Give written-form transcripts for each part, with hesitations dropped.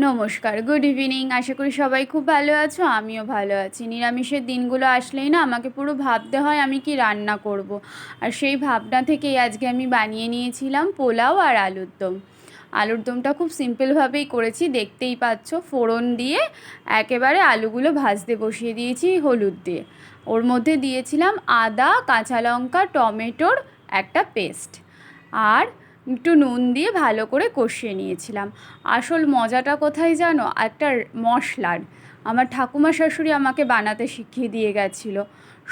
নমস্কার, good evening. আশা করি সবাই খুব ভালো আছো, আমিও ভালো আছি। নিরামিষের দিনগুলো আসলেই না আমাকে পুরো ভাবতে হয় আমি কি রান্না করব। আর সেই ভাবনা থেকেই আজকে আমি বানিয়ে নিয়েছিলাম পোলাও আর আলুর দম। আলুর দমটা খুব সিম্পলভাবেই করেছি, দেখতেই পাচ্ছ। ফোড়ন দিয়ে একেবারে আলুগুলো ভাজতে বসিয়ে দিয়েছি হলুদ দিয়ে। ওর মধ্যে দিয়েছিলাম আদা, কাঁচা লঙ্কা, টমেটোর একটা পেস্ট, আর একটু নুন দিয়ে ভালো করে কষিয়ে নিয়েছিলাম। আসল মজাটা কোথায় জানো? একটা মশলার। আমার ঠাকুমা শাশুড়ি আমাকে বানাতে শিখিয়ে দিয়ে গেছিলো।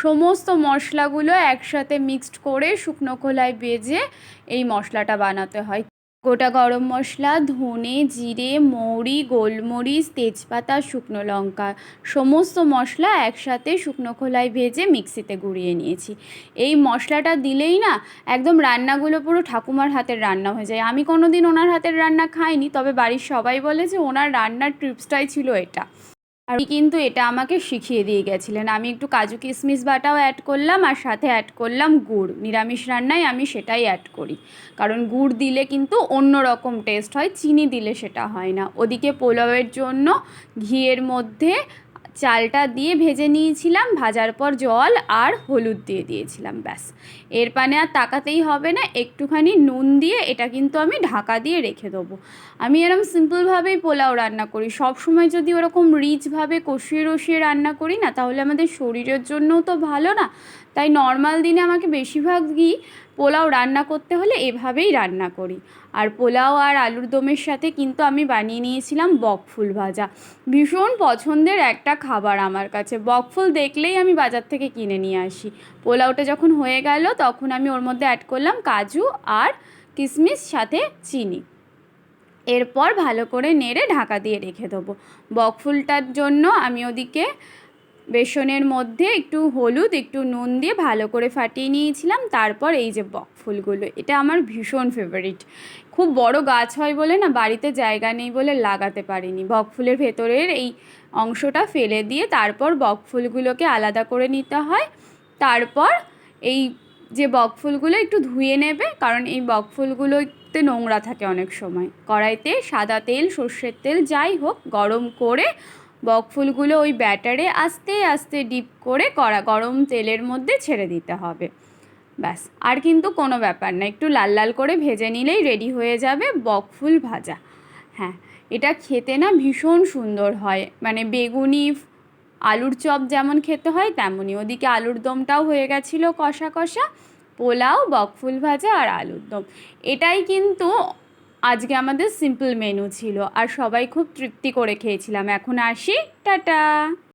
সমস্ত মশলাগুলো একসাথে মিক্সড করে শুকনো খোলায় ভেজে এই মশলাটা বানাতে হয়। গোটা গরম মশলা, ধনে, জিরে, মৌরি, গোলমরিচ, তেজপাতা, শুকনো লঙ্কা, সমস্ত মশলা একসাথে শুকনো খোলায় ভেজে মিক্সিতে গুঁড়িয়ে নিয়েছি। এই মশলাটা দিলেই না একদম রান্নাগুলো পুরো ঠাকুমার হাতের রান্না হয়ে যায়। আমি কোনো দিন ওনার হাতের রান্না খাইনি, তবে বাড়ির সবাই বলে যে ওনার রান্নার টিপসটাই ছিল এটা। আর কিন্তু এটা আমাকে শিখিয়ে দিয়ে গেছিলেন। আমি একটু কাজু কিশমিশ বাটাও অ্যাড করলাম, আর সাথে অ্যাড করলাম গুড়। নিরামিষ রান্নায় আমি সেটাই অ্যাড করি, কারণ গুড় দিলে কিন্তু অন্য রকম টেস্ট হয়, চিনি দিলে সেটা হয় না। ওদিকে পোলাওয়ের জন্য ঘিয়ের মধ্যে চালটা দিয়ে ভেজে নিয়েছিলাম, ভাজার পর জল আর হলুদ দিয়ে দিয়েছিলাম, ব্যাস। এর পানে আর তাকাতেই হবে না, একটুখানি নুন দিয়ে এটা কিন্তু আমি ঢাকা দিয়ে রেখে দেবো। আমি এরকম সিম্পলভাবেই পোলাও রান্না করি। সব সময় যদি ওরকম রিচভাবে কষিয়ে রসিয়ে রান্না করি না, তাহলে আমাদের শরীরের জন্যও তো ভালো না। তাই নর্মাল দিনে আমাকে বেশিরভাগই পোলাও রান্না করতে হলে এভাবেই রান্না করি। আর পোলাও আর আলুর দমের সাথে কিন্তু আমি বানিয়ে নিয়েছিলাম বকফুল ভাজা। ভীষণ পছন্দের একটা খাবার আমার কাছে। বকফুল দেখলেই আমি বাজার থেকে কিনে নিয়ে আসি। পোলাওটা যখন হয়ে গেল তখন আমি ওর মধ্যে অ্যাড করলাম কাজু আর কিশমিশ, সাথে চিনি। এরপর ভালো করে নেড়ে ঢাকা দিয়ে রেখে দেবো। বকফুলটার জন্য আমি ওদিকে বেসনের মধ্যে একটু হলুদ, একটু নুন দিয়ে ভালো করে ফাটিয়ে নিয়েছিলাম। তারপর এই যে বকফুলগুলো, এটা আমার ভীষণ ফেভারিট। খুব বড় গাছ হয় বলে না, বাড়িতে জায়গা নেই বলে লাগাতে পারিনি। বকফুলের ভেতরের এই অংশটা ফেলে দিয়ে তারপর বকফুলগুলোকে আলাদা করে নিতে হয়। তারপর এই যে বকফুলগুলো একটু ধুয়ে নেবে, কারণ এই বকফুলগুলোতে নোংরা থাকে অনেক সময়। কড়াইতে সাদা তেল, সর্ষের তেল যাই হোক গরম করে বকফুলগুলো ওই ব্যাটারে আস্তে আস্তে ডিপ করে গরম তেলের মধ্যে ছেড়ে দিতে হবে, ব্যাস। আর কিন্তু কোনো ব্যাপার না, একটু লাল লাল করে ভেজে নিলেই রেডি হয়ে যাবে বকফুল ভাজা। হ্যাঁ, এটা খেতে না ভীষণ সুন্দর হয়, মানে বেগুনি আলুর চপ যেমন খেতে হয় তেমনই। ওদিকে আলুর দমটাও হয়ে গেছিলো কষা কষা। পোলাও, বকফুল ভাজা আর আলুর দম, এটাই কিন্তু আজকে আমাদের সিম্পল মেনু ছিল, আর সবাই খুব তৃপ্তি করে খেয়েছিলাম। এখন আসি, টাটা।